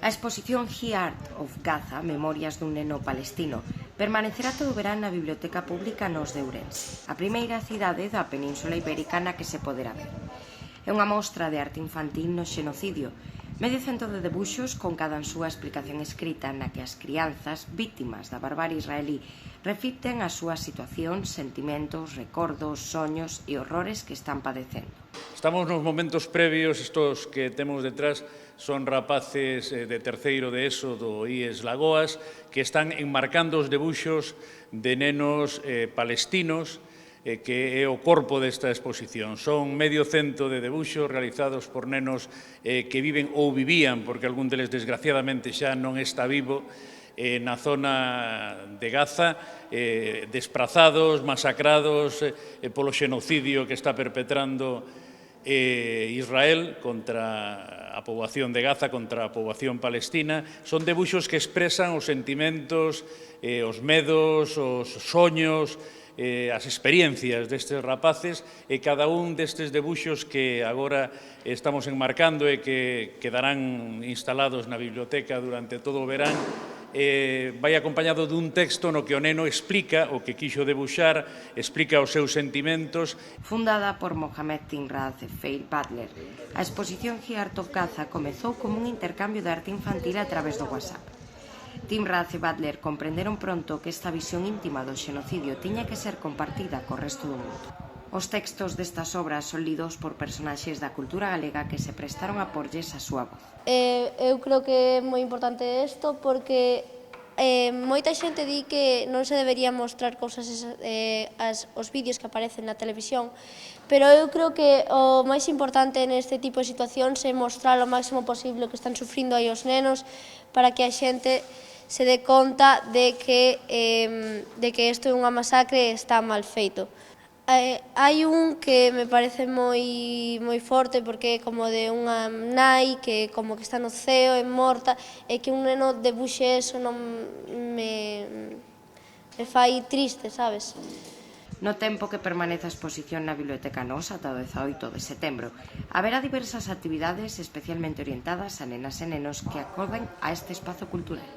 A exposición Heart of Gaza, Memorias dun neno palestino, permanecerá todo o verán na Biblioteca Pública Nos de Ourense, a primeira cidade da Península Ibérica na que se poderá ver. É unha mostra de arte infantil no xenocidio, medio cento de debuxos con cada en súa explicación escrita na que as crianzas vítimas da barbarie israelí reflicten a súa situación, sentimentos, recordos, soños e horrores que están padecendo. Estamos nos momentos previos, estos que temos detrás son rapaces de terceiro de ESO do IES Lagoas que están enmarcando os debuxos de nenos palestinos que é o corpo desta exposición. Son medio cento de debuxos realizados por nenos que viven ou vivían, porque algún deles desgraciadamente xa non está vivo, na zona de Gaza, desprazados, masacrados polo xenocidio que está perpetrando Israel contra a poboación de Gaza, contra a poboación palestina. Son debuxos que expresan os sentimentos, os medos, os soños, as experiencias destes rapaces e cada un destes debuxos que agora estamos enmarcando e que quedarán instalados na biblioteca durante todo o verán vai acompañado dun texto no que o neno explica o que quixo debuxar, explica os seus sentimentos. Fundada por Mohamed Timrad e Faye Butler, a exposición Heart of Gaza comezou como un intercambio de arte infantil a través do WhatsApp. Timrad e Butler comprenderon pronto que esta visión íntima do xenocidio tiña que ser compartida co resto do mundo. Os textos destas obras son lidos por personaxes da cultura galega que se prestaron a porlles a súa voz. Eu creo que é moi importante isto porque moita xente di que non se debería mostrar cousas os vídeos que aparecen na televisión, pero eu creo que o máis importante neste tipo de situacións é mostrar o máximo posible o que están sufrindo aí os nenos para que a xente se dé conta de que isto é unha masacre e está mal feito. Hai un que me parece moi forte porque é como de unha nai que como que está no ceo e morta e que un neno debuxe eso non me fai triste, sabes? No tempo que permanece a exposición na Biblioteca Nos ata o 18 de setembro, haberá diversas actividades especialmente orientadas a nenas e nenos que acoden a este espazo cultural.